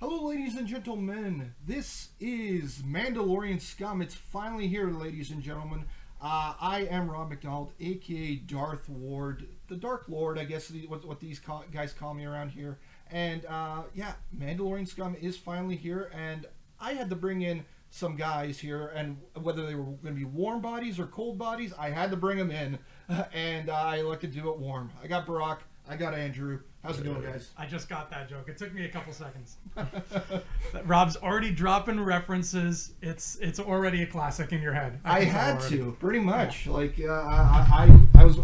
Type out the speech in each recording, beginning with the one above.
Hello, ladies and gentlemen. This is Mandalorian Scum. It's finally here, ladies and gentlemen. I am Rob McDonald, aka Darth Ward, the Dark Lord, I guess what these guys call me around here. And yeah, Mandalorian Scum is finally here, and I had to bring in some guys here, and whether they were going to be warm bodies or cold bodies, I had to bring them in, and I elected to do it warm. I got Barack, I got Andrew. How's it going, guys? I just got that joke. It took me a couple seconds. Rob's already dropping references. It's already a classic in your head. I had to, pretty much. Yeah. Like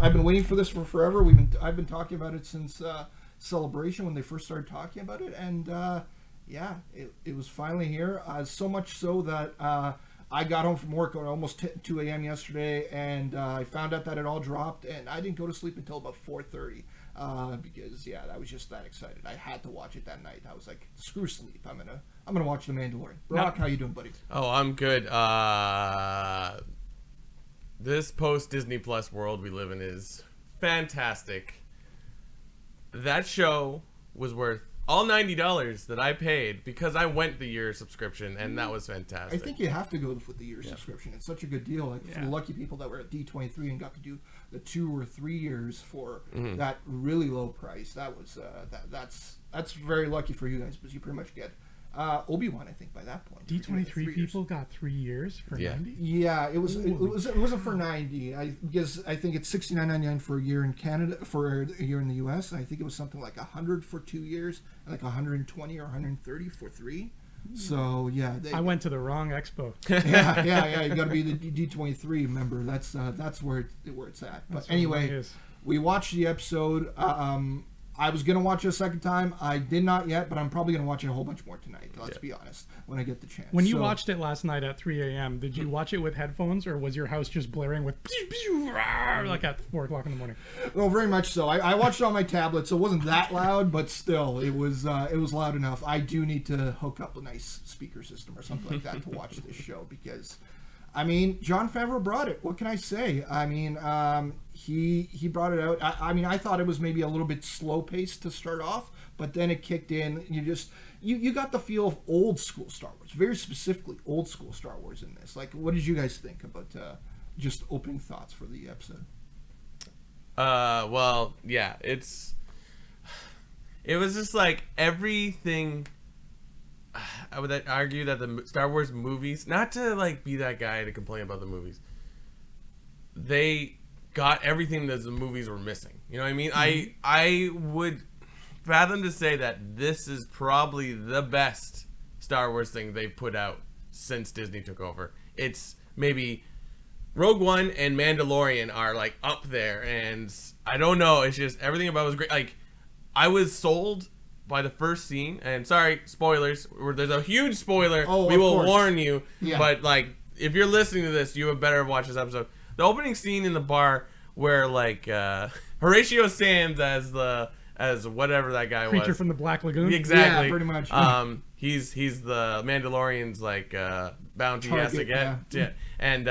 I've been waiting for this for forever. I've been talking about it since Celebration when they first started talking about it, and yeah, it was finally here. So much so that I got home from work at almost 2 a.m. yesterday, and I found out that it all dropped, and I didn't go to sleep until about 4:30. Because yeah, I was just that excited. I had to watch it that night. I was like, screw sleep. I'm gonna watch The Mandalorian. Brock, how you doing, buddy? Oh, I'm good. This post Disney Plus world we live in is fantastic. That show was worth all $90 that I paid because I went the year subscription, and that was fantastic. I think you have to go with the year subscription. It's such a good deal. Like for the lucky people that were at D23 and got to do the 2 or 3 years for that really low price, that was that's very lucky for you guys, because you pretty much get Obi-Wan, I think, by that point. D23 people got 3 years for 90. Yeah, it wasn't for 90. Because I think it's $69.99 for a year in Canada, for a year in the US. I think it was something like $100 for 2 years, and like $120 or $130 for 3. So yeah, I went to the wrong expo. yeah. You got to be the D23 member. That's where it's at. But anyway, we watched the episode. I was gonna watch it a second time. I did not yet, but I'm probably gonna watch it a whole bunch more tonight. Let's be honest, when I get the chance. When you watched it last night at 3 a.m., did you watch it with headphones, or was your house just blaring with like at 4 o'clock in the morning? Well, very much so. I watched it on my tablet, so it wasn't that loud, but still, it was loud enough. I do need to hook up a nice speaker system or something like that to watch this show, because I mean, Jon Favreau brought it. What can I say? I mean, he brought it out. I mean, I thought it was maybe a little bit slow paced to start off, but then it kicked in. You got the feel of old school Star Wars, very specifically old school Star Wars in this. Like, what did you guys think about just opening thoughts for the episode? Well, yeah, it was just like everything. I would argue that the Star Wars movies, not to like be that guy to complain about the movies, they got everything that the movies were missing. You know what I mean? I would fathom to say that this is probably the best Star Wars thing they've put out since Disney took over. It's maybe Rogue One and Mandalorian are like up there, and I don't know, it's just everything about it was great. Like, I was sold by the first scene, and sorry, spoilers. There's a huge spoiler. We will warn you. Yeah. But like, if you're listening to this, you had better watch this episode. The opening scene in the bar where like Horatio Sands as whatever that guy Creature from the Black Lagoon. Exactly. Yeah, pretty much. He's the Mandalorian's like bounty he has to get. Yeah. And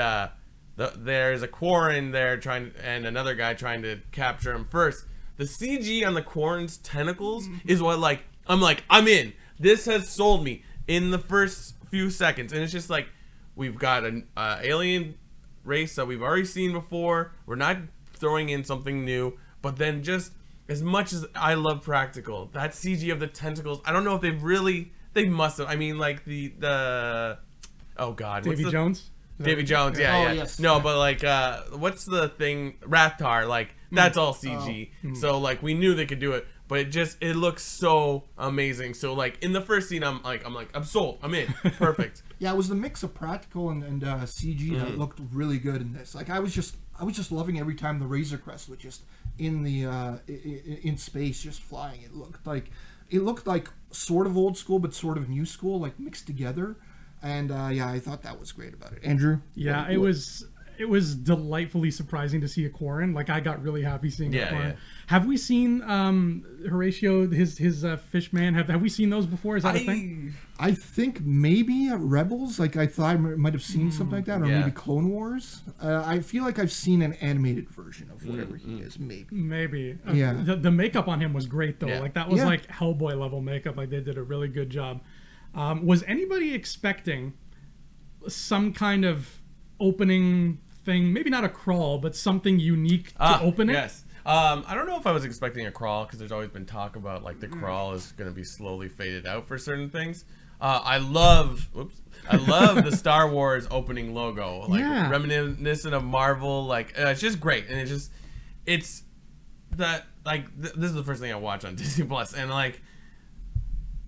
there's a Quarren there and another guy trying to capture him first. The CG on the Quarren's tentacles is what, like, I'm in. This has sold me in the first few seconds. And it's just like, we've got an alien race that we've already seen before. We're not throwing in something new. But then just, as much as I love practical, that CG of the tentacles, I don't know if they must have. I mean, like, oh, God. Davy Jones? Davy Jones, yeah. Yes. No, but like, what's the thing? Rathtar, like, that's all CG. So like, we knew they could do it, but it looks so amazing. So like, in the first scene, I'm sold. I'm in. Perfect. Yeah, it was the mix of practical and CG that looked really good in this. Like, I was just loving every time the Razor Crest was just in the in space, just flying. It looked like sort of old school, but sort of new school, like mixed together. And yeah, I thought that was great about it. Andrew? Yeah, it was delightfully surprising to see a Quarren. Like, I got really happy seeing a Quarren. Yeah. Have we seen Horatio, his fish man? Have we seen those before? Is that a thing? I think maybe at Rebels. Like, I thought I might have seen something like that, or maybe Clone Wars. I feel like I've seen an animated version of whatever he is. Maybe. Yeah. The makeup on him was great though. Yeah. Like, that was like Hellboy level makeup. Like, they did a really good job. Was anybody expecting some kind of opening thing? Maybe not a crawl, but something unique to open it. Yes. I don't know if I was expecting a crawl, because there's always been talk about like the crawl is going to be slowly faded out for certain things. I love the Star Wars opening logo, like reminiscent of Marvel. Like, it's just great, and it's that like this is the first thing I watch on Disney Plus, and like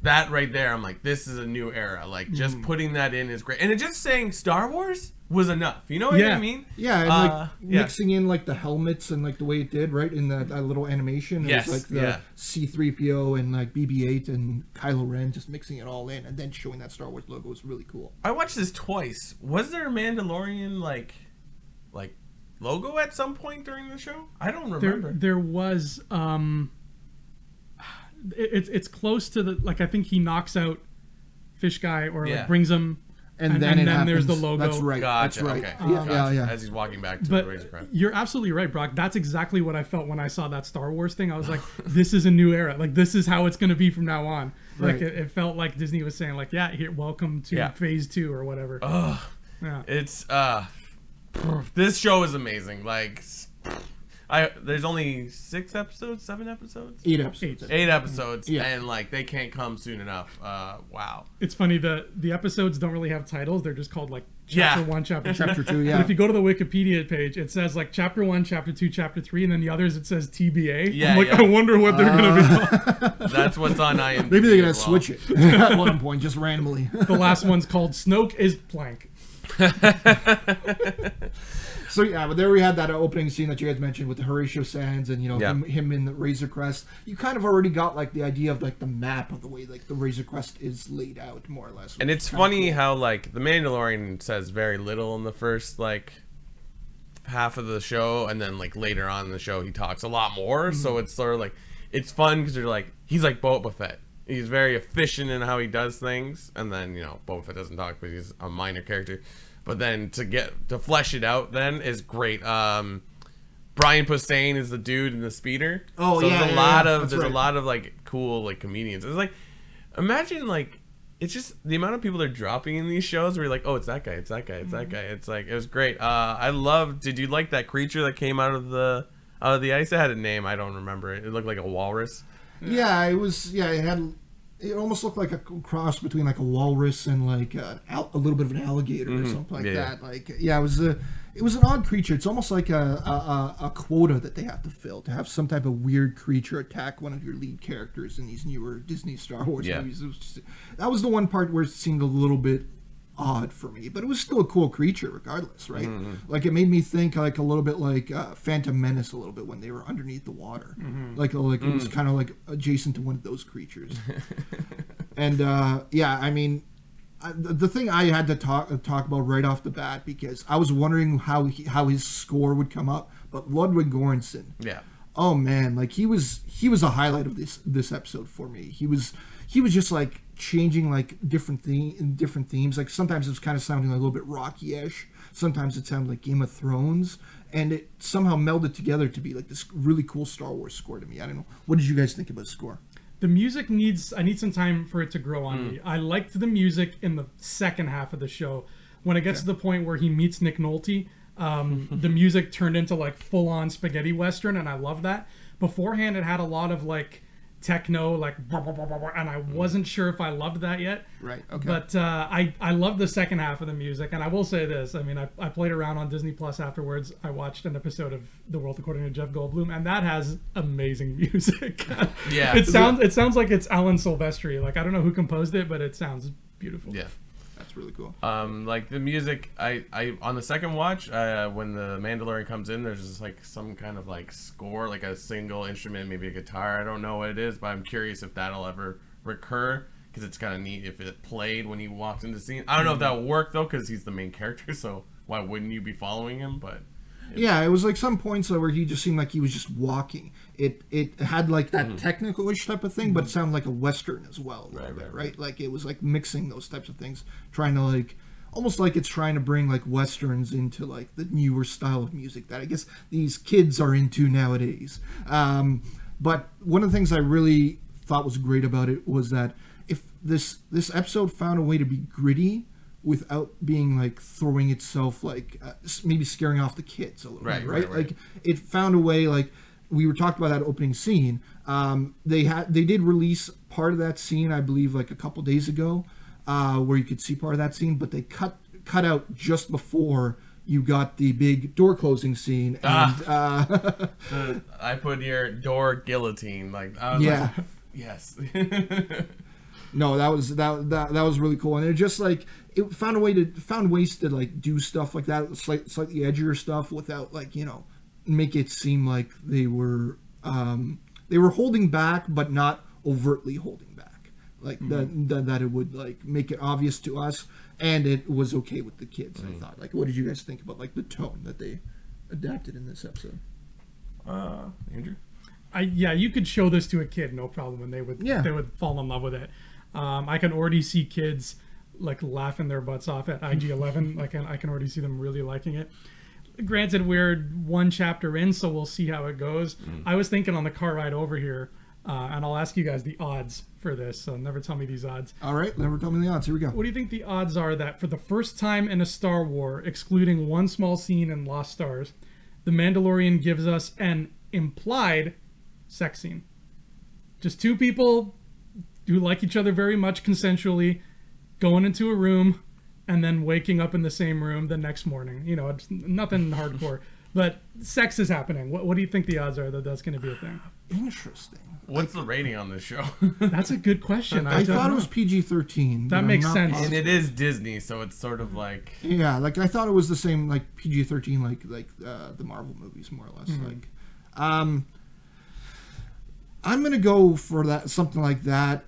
that right there, I'm like, this is a new era. Like, just putting that in is great, and it just saying Star Wars was enough. You know what I mean? Yeah, and like mixing in like the helmets and like the way it did, right, in that little animation. It was like the C-3PO and like BB-8 and Kylo Ren, just mixing it all in and then showing that Star Wars logo was really cool. I watched this twice. Was there a Mandalorian like logo at some point during the show? I don't remember. There was. It's close to the, like, I think he knocks out Fish Guy, or like brings him. And then there's the logo. That's right. Gotcha. That's right. Okay. Yeah. As he's walking back to but the Razor Crest. You're absolutely right, Brock. That's exactly what I felt when I saw that Star Wars thing. I was like, this is a new era. Like, this is how it's going to be from now on. Like, Right. it felt like Disney was saying, like, here, welcome to phase 2 or whatever. It's this show is amazing. Like, there's only 7 episodes? 8 episodes. 8 episodes, Yeah. and like they can't come soon enough. Wow. It's funny, the episodes don't really have titles. They're just called like chapter 1, chapter 2. Chapter 2, yeah. But if you go to the Wikipedia page, it says like chapter 1, chapter 2, chapter 3, and then the others it says TBA. Yeah, I'm like, I wonder what they're gonna be called. That's what's on IMDb. Maybe they're gonna switch it at one point, just randomly. The last one's called Snoke is Plank. So yeah, but there we had that opening scene that you guys mentioned with the Horatio Sands and him in the Razor Crest. You kind of already got like the idea of like the map of the way like the Razor Crest is laid out more or less. And it's funny how like the Mandalorian says very little in the first like half of the show, and then like later on in the show he talks a lot more. So it's sort of like, it's fun because you're like, he's like Boba Fett. He's very efficient in how he does things, and then Boba Fett doesn't talk because he's a minor character. But then to flesh it out then is great. Brian Posehn is the dude in the speeder. Oh, so yeah, there's a lot of like cool like comedians. It's like, imagine like, it's just the amount of people they're dropping in these shows where you're like, oh, it's that guy, it's that guy, it's that guy. It's like, it was great. Did you like that creature that came out of the ice? It had a name, I don't remember it. It looked like a walrus. Yeah, it was. Yeah, it almost looked like a cross between like a walrus and like a little bit of an alligator or something like that. Like, yeah, it was an odd creature. It's almost like a quota that they have to fill to have some type of weird creature attack one of your lead characters in these newer Disney Star Wars movies. That was the one part where it seemed a little bit odd for me, but it was still a cool creature regardless, right? Like, it made me think like a little bit like Phantom Menace a little bit when they were underneath the water. Like it was kind of like adjacent to one of those creatures. And I mean, the thing I had to talk about right off the bat, because I was wondering how his score would come up, but Ludwig Göransson. Yeah. Oh man, like he was a highlight of this episode for me. He was just like changing like different themes. Like sometimes it was kind of sounding like a little bit Rocky-ish. Sometimes it sounded like Game of Thrones, and it somehow melded together to be like this really cool Star Wars score to me. I don't know. What did you guys think about the score? The music I need some time for it to grow on me. I liked the music in the second half of the show. When it gets to the point where he meets Nick Nolte, the music turned into like full-on spaghetti western, and I love that. Beforehand, it had a lot of like techno, like and I wasn't sure if I loved that yet. Right. Okay. But I love the second half of the music, and I will say this. I mean, I played around on Disney Plus afterwards. I watched an episode of The World According to Jeff Goldblum, and that has amazing music. Yeah. It sounds like it's Alan Silvestri. Like, I don't know who composed it, but it sounds beautiful. Yeah. That's really cool. Like the music, I on the second watch, when the Mandalorian comes in, there's just like some kind of like score, like a single instrument, maybe a guitar. I don't know what it is, but I'm curious if that'll ever recur, because it's kind of neat if it played when he walks into the scene. I don't know if that'll work though, because he's the main character, so why wouldn't you be following him? But yeah, it was like some points where he just seemed like he was just walking. It had like that technical-ish type of thing, but it sounded like a Western as well. Right? Like it was like mixing those types of things, trying to like, almost like it's trying to bring like Westerns into like the newer style of music that I guess these kids are into nowadays. But one of the things I really thought was great about it was that if this episode found a way to be gritty without being like throwing itself like maybe scaring off the kids a little bit, right? Like it found a way, like we were talking about that opening scene. They did release part of that scene, I believe, like a couple days ago, where you could see part of that scene, but they cut out just before you got the big door closing scene. And, I put your door guillotine. Like, I was like, yes. No, that was really cool, and it just like it found ways to like do stuff like that, slightly edgier stuff without like, you know, make it seem like they were holding back, but not overtly holding back, like that it would like make it obvious to us, and it was okay with the kids. I thought. Like, what did you guys think about like the tone that they adapted in this episode? Andrew? You could show this to a kid, no problem, and they would fall in love with it. I can already see kids like laughing their butts off at IG-11. Like, I can already see them really liking it. Granted, we're one chapter in, so we'll see how it goes. I was thinking on the car ride over here, and I'll ask you guys the odds for this, so never tell me these odds. All right, never tell me the odds. Here we go. What do you think the odds are that for the first time in a Star Wars, excluding one small scene in Lost Stars, the Mandalorian gives us an implied sex scene? Just two people who like each other very much consensually going into a room and then waking up in the same room the next morning. You know, it's nothing hardcore, but sex is happening. What do you think the odds are that that's going to be a thing? Interesting. What's the rating on this show? That's a good question. I thought it was PG-13. That makes sense. And it is Disney, so it's sort of like... Yeah, like I thought it was the same, like PG-13, like the Marvel movies, more or less. Like, I'm gonna go for that, something like that.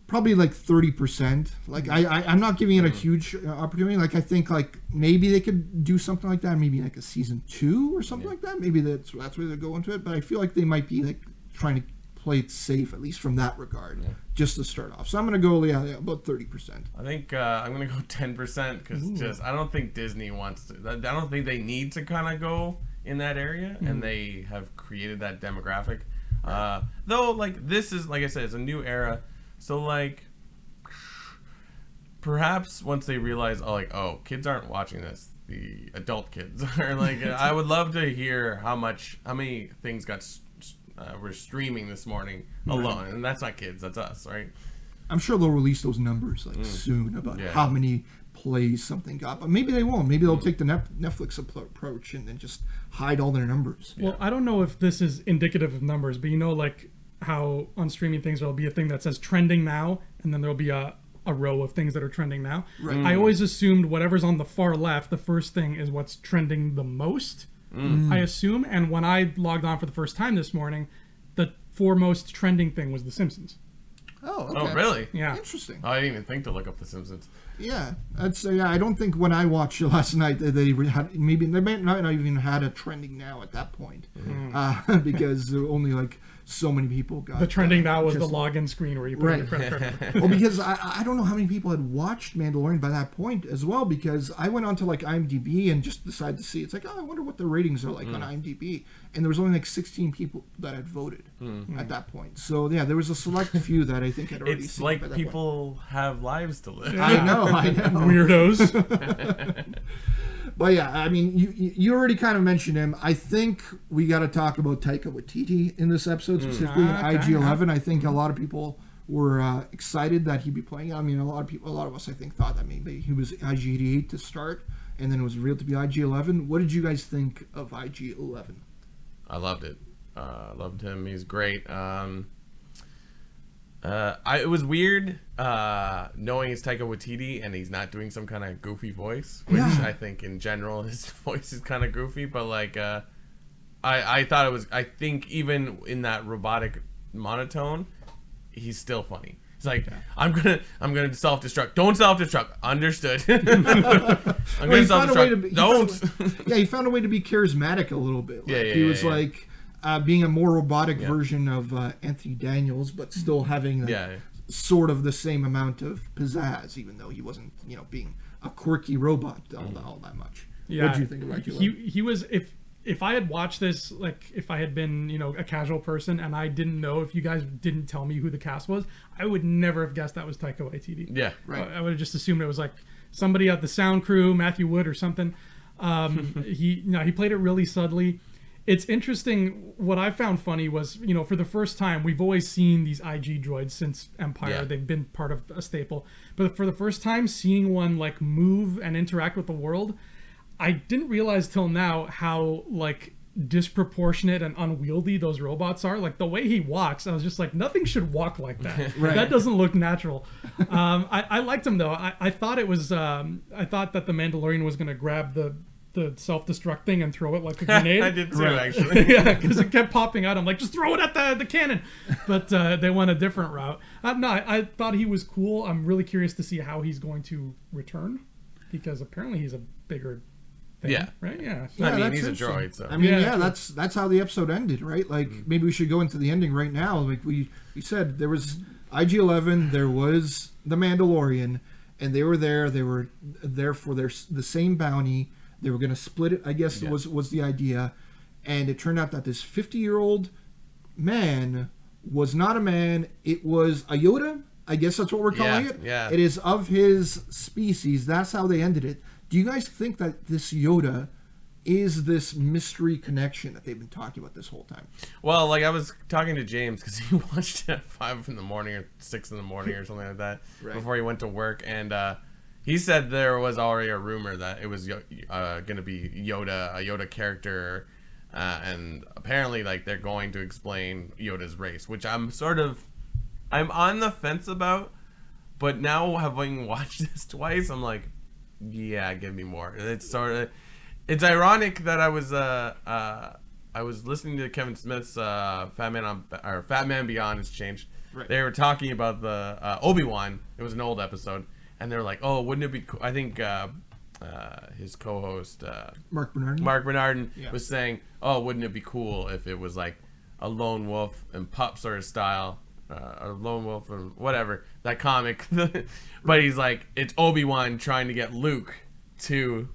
Probably like 30%. Like I'm not giving it a huge opportunity. Like I think like maybe they could do something like that. Maybe like a season 2 or something like that. Maybe that's where they go into it. But I feel like they might be like trying to play it safe, at least from that regard, just to start off. So I'm gonna go about 30%. I think I'm gonna go 10% because just I don't think Disney wants to. I don't think they need to kind of go in that area, and they have created that demographic. Though, like, this is, like I said, it's a new era. So, like, perhaps once they realize, oh, kids aren't watching this, the adult kids are like, I would love to hear how many things were streaming this morning alone. And that's not kids, that's us, right? I'm sure they'll release those numbers like soon about how many plays something got, but maybe they won't. Maybe they'll take the Netflix approach and then just hide all their numbers. Well, I don't know if this is indicative of numbers, but you know, like how on streaming things there'll be a thing that says trending now, and then there'll be a row of things that are trending now. Right. I always assumed whatever's on the far left, the first thing is what's trending the most. I assume, and when I logged on for the first time this morning, the foremost trending thing was The Simpsons. Oh, okay. Oh, really? Yeah. Interesting. I didn't even think to look up The Simpsons. Yeah, I don't think when I watched it last night that they had, maybe they might not even had a trending now at that point, because there were only like so many people got the trending now was the login screen where you put in your credit card. Well, because I don't know how many people had watched Mandalorian by that point as well, because I went onto like IMDb and just decided to see. It's like, oh, I wonder what the ratings are like on IMDb, and there was only like 16 people that had voted at that point. So yeah, there was a select few that I think had already it's seen like by that people point. have lives to live. I know. Weirdos. But yeah, I mean, you already kind of mentioned him. I think we got to talk about Taika Waititi in this episode, specifically in IG-11. I think a lot of people were excited that he'd be playing. I mean, a lot of us, I think, thought that maybe he was IG-88 to start, and then it was revealed to be IG-11. What did you guys think of IG-11? I loved it. Loved him. He's great. It was weird knowing it's Taika Waititi and he's not doing some kind of goofy voice, which I think in general his voice is kind of goofy, but like I thought it was, I think even in that robotic monotone, he's still funny. He's like, I'm gonna self-destruct. Don't self-destruct. Understood. I'm gonna self-destruct. Don't. He found a way to be charismatic a little bit. Like, he was like being a more robotic version of Anthony Daniels, but still having sort of the same amount of pizzazz, even though he wasn't, being a quirky robot all that much. Yeah. What did you think about he was if I had watched this, like if I had been, a casual person and I didn't know, if you guys didn't tell me who the cast was, I would never have guessed that was Taika Waititi. Yeah, right. I would have just assumed it was like somebody at the sound crew, Matthew Wood or something. He played it really subtly. It's interesting. What I found funny was, for the first time, we've always seen these IG droids since Empire. Yeah. They've been part of a staple. But for the first time, seeing one like move and interact with the world, I didn't realize till now how like disproportionate and unwieldy those robots are. Like the way he walks, I was just like, nothing should walk like that. Right. That doesn't look natural. I liked him though. I thought it was. I thought that the Mandalorian was going to grab the self-destruct thing and throw it like a grenade. I did too, actually. Yeah, because it kept popping out. I'm like, just throw it at the cannon. But they went a different route. No, I thought he was cool. I'm really curious to see how he's going to return, because apparently he's a bigger thing, right? Yeah. So, I mean, he's a droid, so. I mean, that's how the episode ended, right? Like, maybe we should go into the ending right now. Like we said, there was IG-11, there was the Mandalorian, and they were there. They were there for the same bounty. They were going to split it, I guess, was the idea. And it turned out that this 50-year-old man was not a man. It was a Yoda. I guess that's what we're calling it. Yeah. It is of his species. That's how they ended it. Do you guys think that this Yoda is this mystery connection that they've been talking about this whole time? Well, like I was talking to James because he watched it at 5 in the morning or 6 in the morning or something like that before he went to work. And he said there was already a rumor that it was going to be Yoda, a Yoda character. And apparently, like, they're going to explain Yoda's race, which I'm on the fence about. But now, having watched this twice, I'm like, yeah, give me more. It's ironic that I was listening to Kevin Smith's Fat Man Beyond has changed. Right. They were talking about the Obi-Wan. It was an old episode, and they were like, "Oh, wouldn't it be cool?" I think his co-host Mark Bernardin was saying, "Oh, wouldn't it be cool if it was like a lone wolf and pup sort of style." A lone wolf or whatever, that comic. But he's like, it's Obi-Wan trying to get Luke to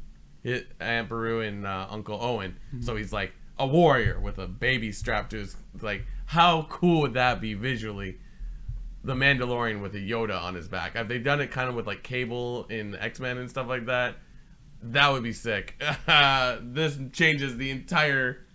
Aunt Beru and Uncle Owen. Mm-hmm. So he's like a warrior with a baby strapped to his, like, how cool would that be visually? The Mandalorian with a Yoda on his back. Have they done it kind of with like Cable in X-Men and stuff like that? That would be sick. This changes the entire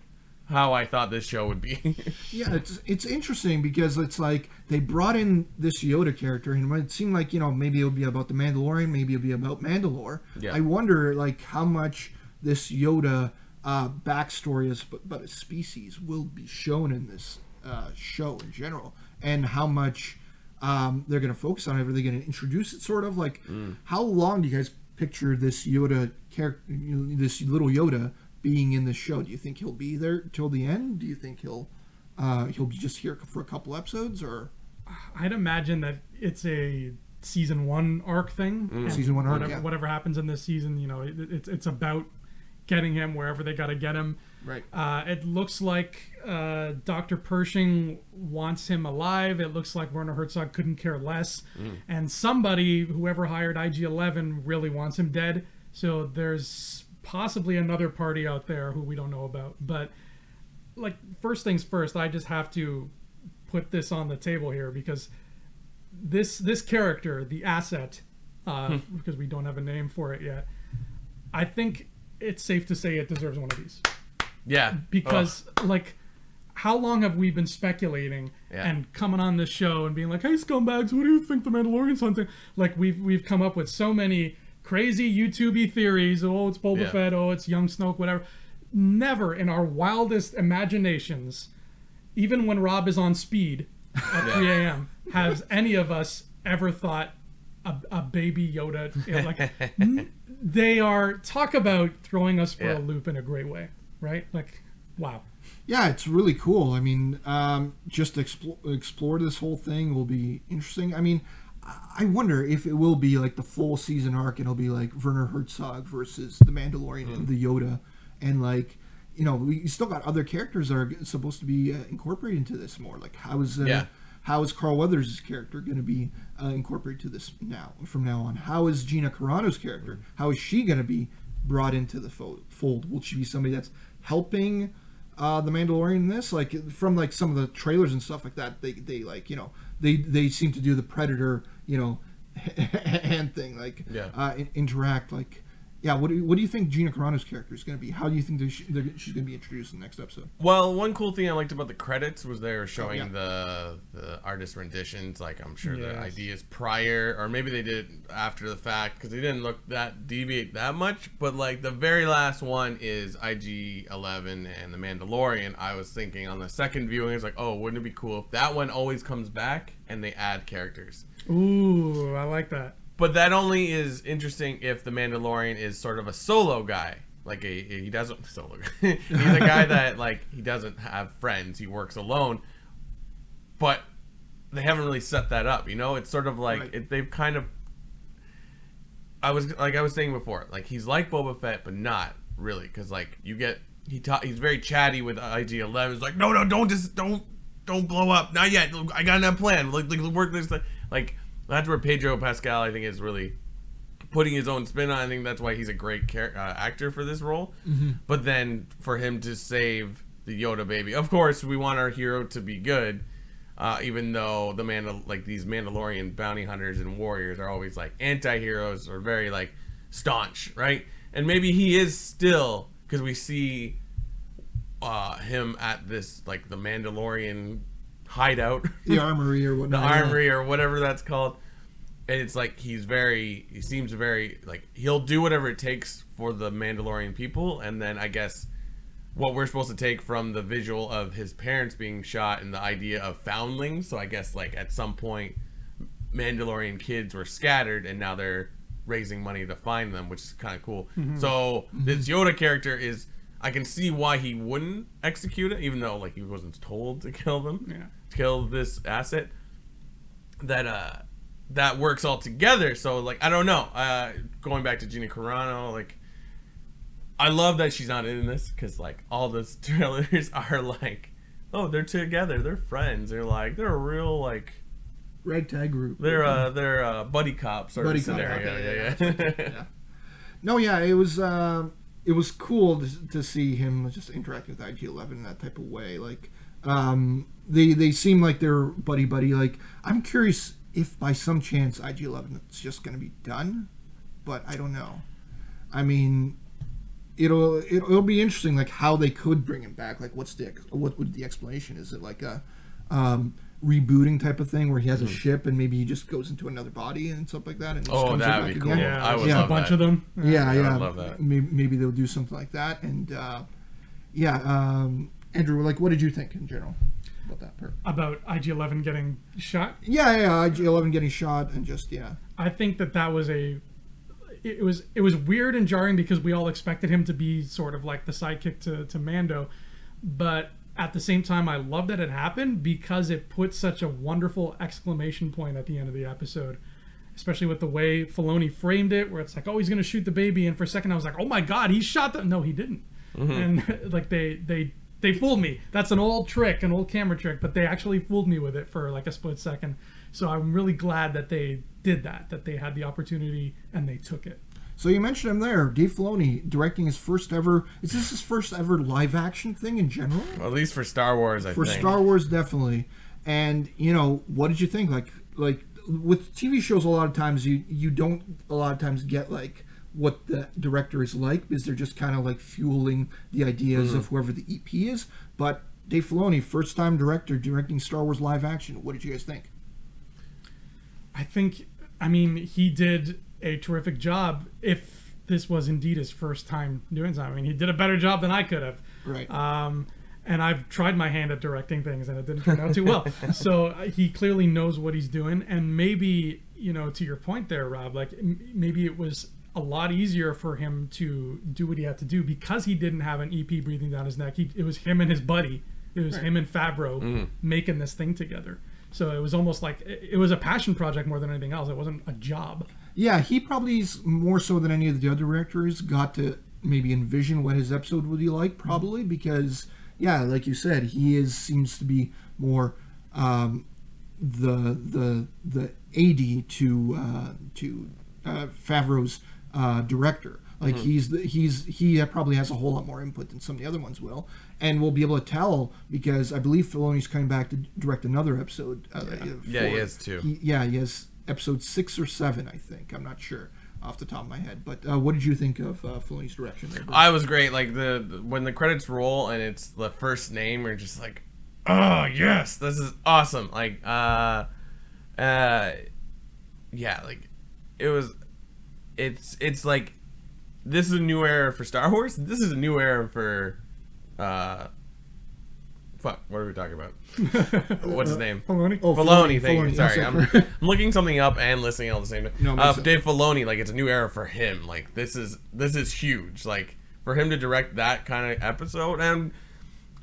how I thought this show would be. Yeah, it's interesting because it's like they brought in this Yoda character, and it seemed like, maybe it would be about the Mandalorian, maybe it would be about Mandalore. Yeah. I wonder, like, how much this Yoda backstory but a species will be shown in this show in general, and how much they're going to focus on it. Are they going to introduce it, sort of? Like, how long do you guys picture this Yoda character, this little Yoda, being in the show? Do you think he'll be there till the end? Do you think he'll be just here for a couple episodes? Or I'd imagine that it's a season 1 arc thing. Season 1 arc. Whatever happens in this season, it's about getting him wherever they got to get him. Right. It looks like Dr. Pershing wants him alive. It looks like Werner Herzog couldn't care less, and whoever hired IG-11, really wants him dead. So there's possibly another party out there who we don't know about. But, like, first things first, I just have to put this on the table here, because this character, the asset, because we don't have a name for it yet, I think it's safe to say it deserves one of these. Yeah. Because, like, how long have we been speculating and coming on this show and being like, hey, scumbags, what do you think the Mandalorian's hunting? Like, we've come up with so many crazy YouTube-y theories. Oh, it's Boba Fett. Oh, it's young Snoke, whatever. Never in our wildest imaginations, even when Rob is on speed at 3 a.m., has any of us ever thought a baby Yoda. They are, talk about throwing us for a loop in a great way, right? Like, wow. Yeah, it's really cool. I mean, just to explore this whole thing will be interesting. I mean, I wonder if it will be like the full season arc, and it'll be like Werner Herzog versus the Mandalorian and the Yoda, and like, you know, we still got other characters that are supposed to be incorporated into this more. Like, how is Carl Weathers' character going to be incorporated to this from now on? How is Gina Carano's character? How is she going to be brought into the fold? Will she be somebody that's helping the Mandalorian in this? Like, from like some of the trailers and stuff like that, they like, you know, they seem to do the Predator, you know, hand thing, like interact, like. Yeah, what do you think Gina Carano's character is going to be? How do you think she's going to be introduced in the next episode? Well, one cool thing I liked about the credits was they were showing the artist renditions. Like, I'm sure the ideas prior, or maybe they did after the fact, because they didn't look that deviate that much. But like the very last one is IG-11 and the Mandalorian. I was thinking on the second viewing, it's like, oh, wouldn't it be cool if that one always comes back and they add characters? Ooh, I like that. But that only is interesting if the Mandalorian is sort of a solo guy. Like he doesn't solo guy. He's a guy that like he doesn't have friends. He works alone. But they haven't really set that up. You know, it's sort of like they've kind of. I was saying before, like he's like Boba Fett, but not really, because like you get he's very chatty with IG-11. It's like no, don't blow up, not yet. I got enough plan. Like work this like. That's where Pedro Pascal, I think, is really putting his own spin on. I think that's why he's a great actor for this role. Mm-hmm. But then for him to save the Yoda baby, of course, we want our hero to be good, even though these Mandalorian bounty hunters and warriors are always like anti-heroes or very like staunch, right? And maybe he is still, because we see him at this like the Mandalorian hideout, the armory or whatnot, the armory or whatever that's called, and it's like he seems very like he'll do whatever it takes for the Mandalorian people. And then I guess what we're supposed to take from the visual of his parents being shot and the idea of foundlings, so I guess like at some point Mandalorian kids were scattered and now they're raising money to find them, which is kind of cool. Mm-hmm. So this Yoda character is, I can see why he wouldn't execute it, even though like he wasn't told to kill them. To kill this asset. That works all together. So like I don't know. Going back to Gina Carano, like I love that she's not in this, because like all the trailers are like, oh, they're together, they're friends, they're a real like ragtag group. They're buddy cop sort of scenario. Yeah. No, yeah, it was cool to see him just interact with IG-11 in that type of way. Like, they seem like they're buddy. Like, I'm curious if by some chance IG-11 is just going to be done, but I don't know. I mean, it'll be interesting, like how they could bring him back. Like, what would the explanation? Is it like a rebooting type of thing where he has a ship and maybe he just goes into another body and stuff like that, and just comes that'd back be cool. again? I would love a bunch that. of them. Yeah. I would love that. Maybe they'll do something like that. And Andrew, like, what did you think in general about that part? About IG-11 getting shot? Yeah, IG-11 getting shot, and just I think that was it was weird and jarring, because we all expected him to be sort of like the sidekick to Mando, but at the same time, I love that it happened, because it put such a wonderful exclamation point at the end of the episode, especially with the way Filoni framed it, where it's like, oh, he's going to shoot the baby. And for a second, I was like, oh my God, he shot them. No, he didn't. Mm-hmm. And like they fooled me. That's an old camera trick, but they actually fooled me with it for like a split second. So I'm really glad that they did that they had the opportunity and they took it. So you mentioned him there, Dave Filoni directing his first ever. Is this his first ever live action thing in general? Well, at least for Star Wars, I think. For Star Wars, definitely. And what did you think? Like with TV shows, a lot of times you don't get like what the director is like, because they're just kind of like fueling the ideas of whoever the EP is. But Dave Filoni, first time director directing Star Wars live action. What did you guys think? I mean, he did a terrific job, if this was indeed his first time doing something. I mean, he did a better job than I could have. Right. And I've tried my hand at directing things, and it didn't turn out too well. So he clearly knows what he's doing. And maybe, to your point there, Rob, like maybe it was a lot easier for him to do what he had to do because he didn't have an EP breathing down his neck. It was him and his buddy. It was him and Favreau making this thing together. So it was almost like it was a passion project more than anything else. It wasn't a job. Yeah, he probably more so than any of the other directors got to maybe envision what his episode would be like, probably because, yeah, like you said, he seems to be more the AD to Favreau's director. Like he probably has a whole lot more input than some of the other ones will, and we'll be able to tell because I believe Filoni's coming back to direct another episode. He has two. He has episode 6 or 7, I think. I'm not sure off the top of my head. But what did you think of Filoni's direction there, I was great. Like when the credits roll and it's the first name, we're just like, oh yes, this is awesome. Like yeah, like it's like this is a new era for Star Wars. This is a new era for fuck, what are we talking about? What's his name? Filoni. Oh, Filoni, thank you. Filoni. Sorry, Yes, I'm looking something up and listening all the same time. No, Dave Filoni, like it's a new era for him. Like this is huge. Like for him to direct that kind of episode, and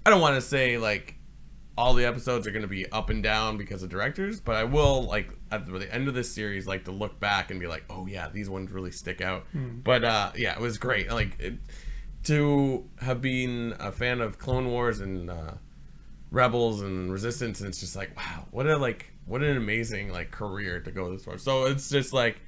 I don't want to say like all the episodes are going to be up and down because of directors, but I will like at the end of this series like to look back and be like, oh yeah, these ones really stick out. But yeah, it was great. Like to have been a fan of Clone Wars and Rebels and Resistance, and it's just like, wow, what an amazing like career to go this far. So it's just like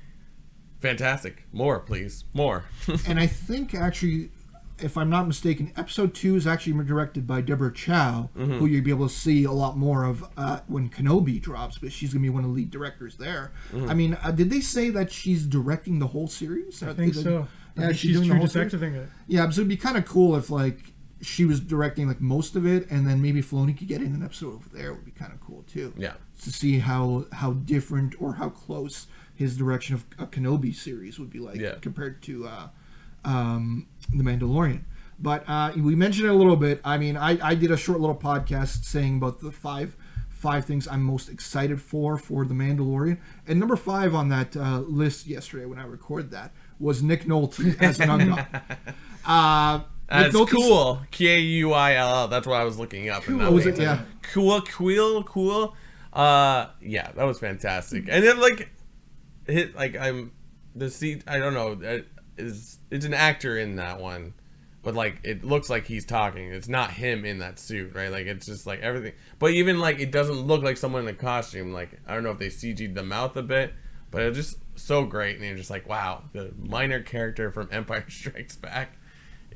fantastic. More, please, more. And I think actually, if I'm not mistaken, episode 2 is actually directed by Deborah Chow, who you'll be able to see a lot more of when Kenobi drops, but she's going to be one of the lead directors there. I mean, did they say that she's directing the whole series? I think so. Yeah, she's doing the true whole series? detectiving it. Yeah, so it'd be kind of cool if like she was directing like most of it, and then maybe Filoni could get in an episode over there. Would be kind of cool too. Yeah, to see how different or how close his direction of a Kenobi series would be like compared to The Mandalorian. But we mentioned it a little bit. I mean, I did a short little podcast saying about the five things I'm most excited for The Mandalorian, and number 5 on that list yesterday when I recorded that was Nick Nolte as an Ungol. That's cool. Kuill. That's what I was looking up. Cool. Was it? Yeah. Cool. Yeah, that was fantastic. And then like, I don't know. It's an actor in that one, but like it looks like he's talking. It's not him in that suit, right? Like it's just like everything. But even like it doesn't look like someone in a costume. Like I don't know if they CG'd the mouth a bit, but it's just so great. And you're just like, wow, the minor character from Empire Strikes Back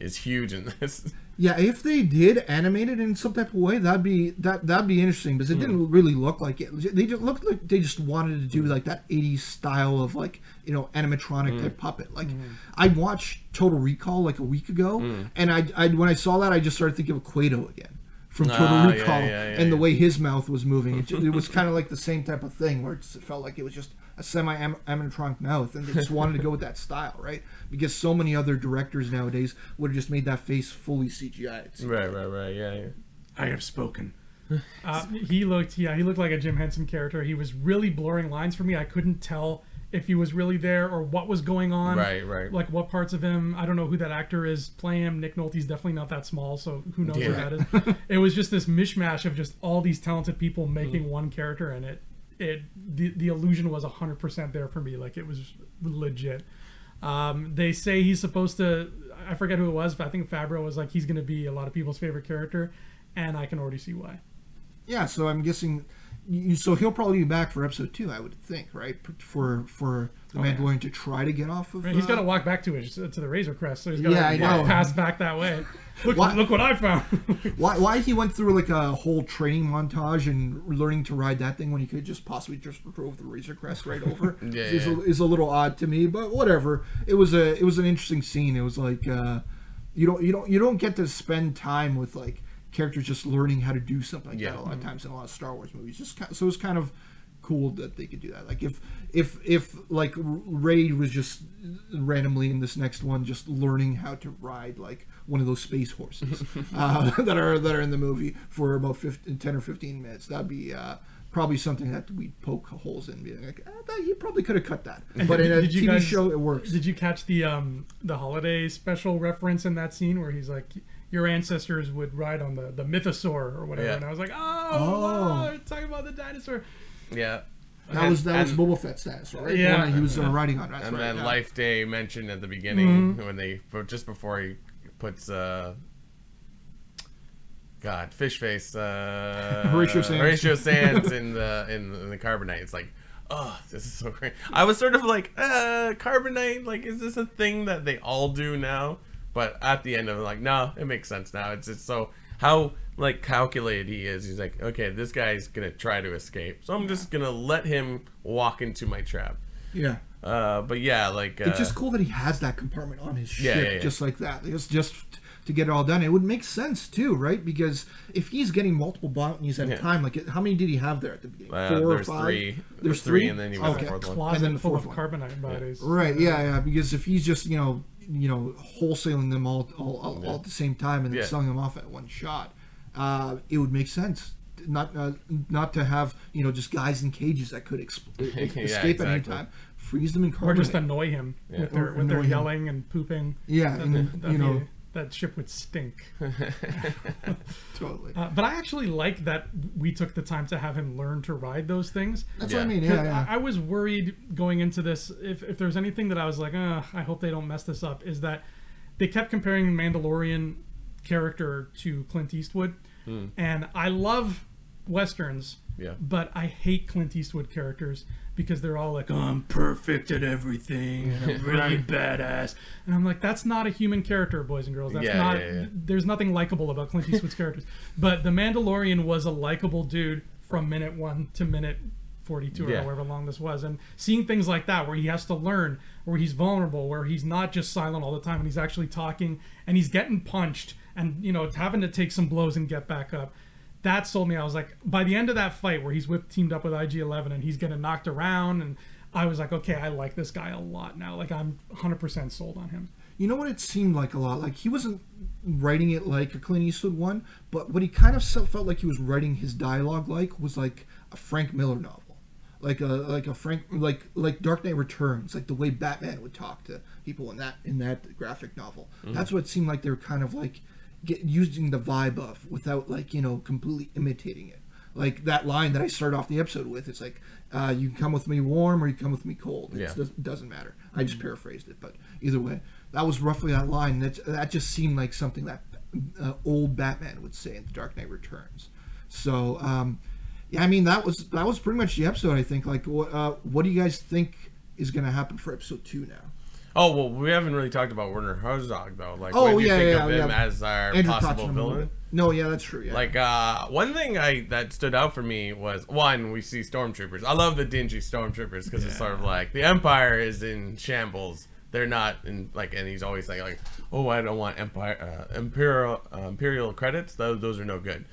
is huge in this. Yeah, if they did animate it in some type of way, that'd be interesting, because it didn't really look like it. They just looked like they just wanted to do like that 80s style of like, you know, animatronic type puppet. Like I watched Total Recall like a week ago, and I when I saw that, I just started thinking of Quato again from Total Recall, and the way his mouth was moving. It was kind of like the same type of thing where it felt like it was just a semi-animatronic mouth, and they just wanted to go with that style, right? Because so many other directors nowadays would have just made that face fully CGI. Right. Yeah. I have spoken. He looked like a Jim Henson character. He was really blurring lines for me. I couldn't tell if he was really there or what was going on. Right. Like what parts of him. I don't know who that actor is playing him. Nick Nolte's definitely not that small, so who knows who that is. It was just this mishmash of just all these talented people making one character, and the illusion was 100% there for me. Like it was legit. They say he's supposed to, I forget who it was, but I think Favreau was like, he's going to be a lot of people's favorite character, and I can already see why. Yeah, so I'm guessing, so he'll probably be back for episode 2, I would think, right? For the Mandalorian to try to get off of. Right, he's got to walk back to the Razor Crest, so he's got to walk pass back that way. Look what I found. why he went through like a whole training montage and learning to ride that thing when he could just possibly just drove the Razor Crest right over is a little odd to me, but whatever. It was an interesting scene. It was like you don't get to spend time with like characters just learning how to do something like that a lot of times in a lot of Star Wars movies. So it was kind of cool that they could do that. Like if like Rey was just randomly in this next one just learning how to ride like one of those space horses that are in the movie for about 10 or 15 minutes, that'd be probably something that we'd poke holes in, being like, he probably could have cut that. But in a TV show, it works. Did you catch the holiday special reference in that scene where he's like, your ancestors would ride on the mythosaur or whatever, and I was like, wow, talking about the dinosaur. Yeah. That was Boba Fett's dinosaur, right? Yeah. He was riding on. And then Life Day mentioned at the beginning when just before he puts fish face Horatio Sands in the carbonite. It's like, oh, this is so great. I was sort of like, carbonite, like, is this a thing that they all do now? But at the end of it, like, no, it makes sense now. It's so how like calculated he is. He's like, okay, this guy's gonna try to escape, so I'm just gonna let him walk into my trap. Yeah. But yeah, like it's just cool that he has that compartment on his ship, just like that. It's just to get it all done. It would make sense too, right? Because if he's getting multiple bounties at a time, like how many did he have there at the beginning? 4 or 5? There's three, and then he was the fourth one. And then full of carbonite bodies. Right? Yeah. Because if he's just wholesaling them all at the same time and then selling them off at one shot, it would make sense. Not to have just guys in cages that could escape at any time. Freeze them in carbonite. Or just annoy him with their yelling and pooping. Yeah, that ship would stink. Totally. But I actually like that we took the time to have him learn to ride those things. That's what I mean. Yeah. I was worried going into this, if there's anything that I was like, I hope they don't mess this up, is that they kept comparing the Mandalorian character to Clint Eastwood. And I love Westerns, but I hate Clint Eastwood characters because they're all like, I'm perfect at everything and I'm really badass. And I'm like, that's not a human character, boys and girls. That's not. There's nothing likable about Clint Eastwood's characters. But the Mandalorian was a likable dude from minute 1 to minute 42 or however long this was. And seeing things like that where he has to learn, where he's vulnerable, where he's not just silent all the time and he's actually talking and he's getting punched and having to take some blows and get back up. That sold me. I was like, by the end of that fight where he's teamed up with IG-11 and he's getting knocked around, and I was like, okay, I like this guy a lot now. Like, I'm 100% sold on him. You know what it seemed like a lot? Like, he wasn't writing it like a Clint Eastwood one, but what he kind of felt like he was writing his dialogue was like a Frank Miller novel. Like a Frank, like Dark Knight Returns, like the way Batman would talk to people in that graphic novel. That's what it seemed like they were kind of like using the vibe of, without completely imitating it. Like that line that I started off the episode with, it's like, you can come with me warm or you can come with me cold. It doesn't matter. I just paraphrased it, but either way, that was roughly that line. That just seemed like something that old Batman would say in The Dark Knight Returns. So, I mean, that was pretty much the episode, I think. Like, what do you guys think is going to happen for episode 2 now? Oh, well, we haven't really talked about Werner Herzog, though. Like, what do you think of him as our possible villain? No, that's true, Like, one thing that stood out for me was, one, we see stormtroopers. I love the dingy stormtroopers because it's sort of like, the Empire is in shambles. They're not in, like, and he's always like, oh, I don't want Imperial credits. Those are no good.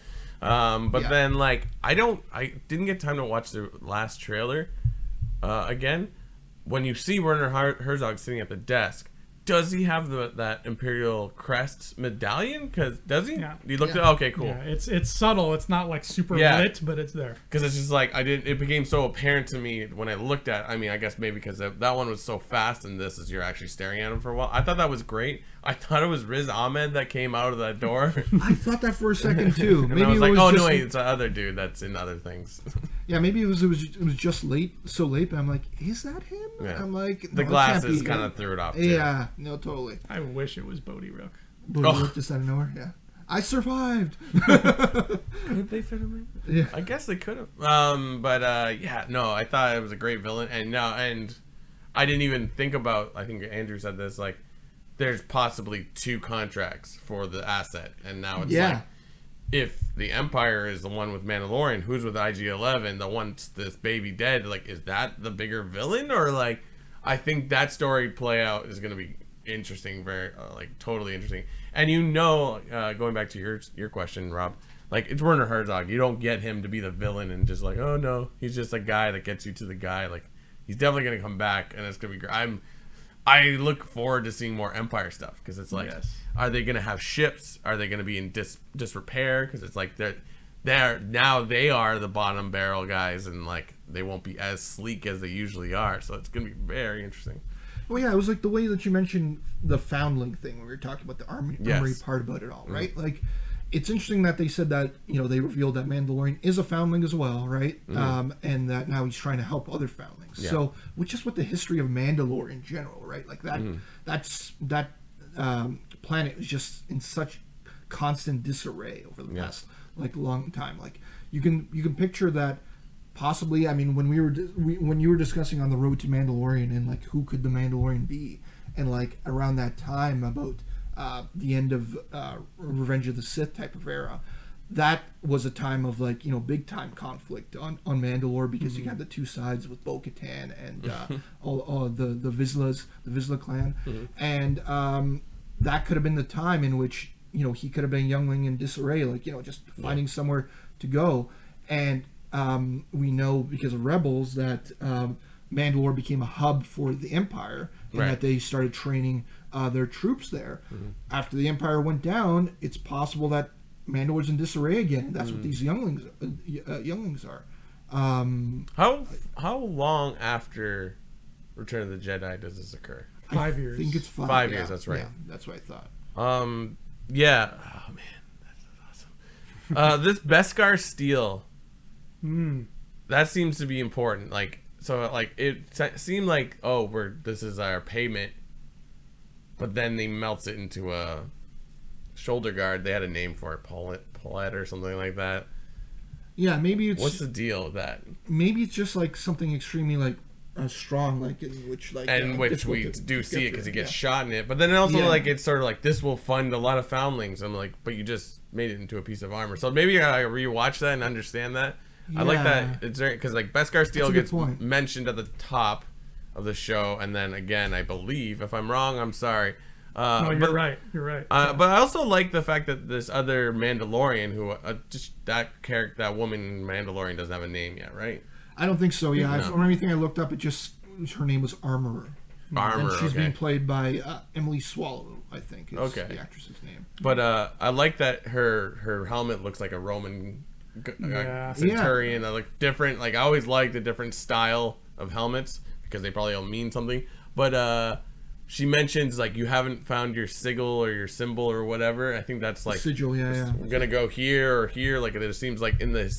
But then, like, I didn't get time to watch the last trailer again. When you see Werner Herzog sitting at the desk, does he have that Imperial crest medallion? Because does he? Yeah. You looked at okay, cool. Yeah, it's subtle. It's not like super lit, but it's there. Because it's just like it became so apparent to me when I looked at. I mean, I guess maybe because that one was so fast, and this is you're actually staring at him for a while. I thought that was great. I thought it was Riz Ahmed that came out of that door. I thought that for a second too. And maybe I was like, it was oh just, no, wait, it's the other dude that's in other things. Yeah, maybe it was just so late, but I'm like, is that him? Yeah. I'm like, no, the glasses kind of threw it off. Too. Yeah, no, totally. I wish it was Bodhi Rook. Bodhi Rook just out of nowhere. Yeah, I survived. Could they fit him in? Yeah, I guess they could have. Yeah, no, I thought it was a great villain, and I didn't even think about. I think Andrew said this, like, there's possibly 2 contracts for the asset, and now it's like, if the Empire is the one with Mandalorian, who's with IG-11, the one this baby dead, like, is that the bigger villain? Or, like, I think that story play out is going to be interesting, very, like, totally interesting. And going back to your question, Rob, like, it's Werner Herzog. You don't get him to be the villain and just like, oh, no, he's just a guy that gets you to the guy. Like, he's definitely going to come back, and it's going to be great. I look forward to seeing more Empire stuff because it's like, are they going to have ships? Are they going to be in disrepair? Because it's like now they are the bottom barrel guys, and like they won't be as sleek as they usually are. So it's gonna be very interesting. Well, yeah, it was like the way that you mentioned the foundling thing when we were talking about the armory part about it all, right? Like, it's interesting that they said that, you know, they revealed that Mandalorian is a foundling as well, right? And that now he's trying to help other foundlings. Yeah. So, which is what the history of Mandalore in general, right? Like that planet was just in such constant disarray over the past like long time. Like you can picture that. Possibly, I mean, when when you were discussing on the road to Mandalorian and like who could the Mandalorian be, and like around that time about the end of Revenge of the Sith type of era, that was a time of like, you know, big time conflict on Mandalore, because you had the two sides with Bo-Katan and all the Vizsla clan, and that could have been the time in which, you know, he could have been youngling in disarray, like, you know, just finding somewhere to go. And we know because of Rebels that Mandalore became a hub for the Empire, and that they started training their troops there. After the Empire went down, it's possible that Mandalore's in disarray again, and that's what these younglings are. How long after Return of the Jedi does this occur? 5 years. I think it's 5. 5 years. That's right. Yeah, that's what I thought. Yeah. Oh man, that's awesome. This Beskar steel. That seems to be important. Like, so like it seemed like, oh, this is our payment, but then they melts it into a shoulder guard. They had a name for it, Paulette or something like that. Yeah, maybe it's. What's the deal with that? Maybe it's just like something extremely like strong, like in which like. And which we do see it because he gets shot in it, but then also like it's sort of like this will fund a lot of foundlings. I'm like, but you just made it into a piece of armor, so maybe I rewatch that and understand that. I like that it's because like Beskar steel gets mentioned at the top of the show, and then again, I believe, if I'm wrong, I'm sorry. No, you're right. You're right. But I also like the fact that this other Mandalorian, who just that woman Mandalorian doesn't have a name yet, right? I don't think so. Yeah, from everything I looked up, her name was Armorer. And she's being played by Emily Swallow, I think. Is the actress's name. But I like that her helmet looks like a Roman Centurion. I like different. Like I always like the different style of helmets because they probably all mean something. But she mentions like you haven't found your sigil or your symbol or whatever. I think that's like sigil. Yeah. We're gonna go here or here. Like it seems like in the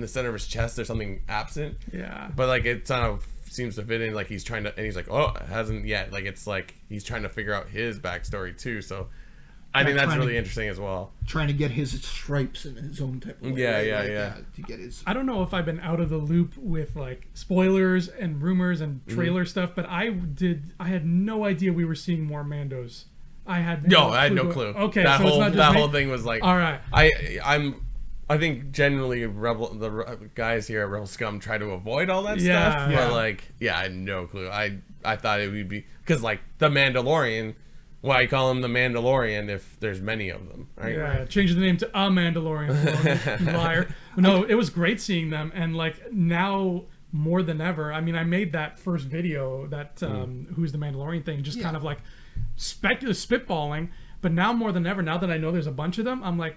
center of his chest there's something absent. Yeah. But like it kind of seems to fit in. Like he's trying to, and he's like, oh, it hasn't yet. Like it's like he's trying to figure out his backstory too. So. I think that's really interesting as well. Trying to get his stripes in his own type of way. Yeah. To get his. I don't know if I've been out of the loop with like spoilers and rumors and trailer stuff, but I had no idea we were seeing more Mandos. I had no clue. Okay, that so it's not just whole thing was like. All right. I think generally the guys here at Rebel Scum try to avoid all that stuff, but like, I had no clue. I thought it would be because like the Mandalorian. Why call him the Mandalorian if there's many of them, right? Yeah, change the name to a Mandalorian. Liar. No, it was great seeing them, and like now more than ever. I mean, I made that first video, that who's the Mandalorian thing, just kind of like spitballing. But now more than ever, now that I know there's a bunch of them, I'm like,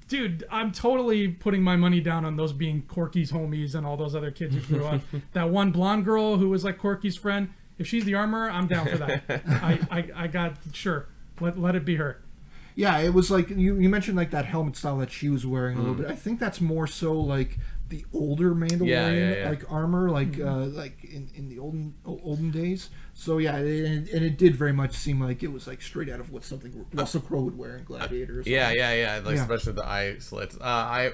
dude, I'm totally putting my money down on those being Corky's homies and all those other kids who grew up. That one blonde girl who was like Corky's friend. If she's the armorer, I'm down for that. I got sure. Let it be her. Yeah, it was like you mentioned like that helmet style that she was wearing a little bit. I think that's more so like the older Mandalorian like armor, like like in the olden days. So yeah, and it did very much seem like it was like straight out of what something Russell Crowe would wear in Gladiator. Yeah. Like especially the eye slits. I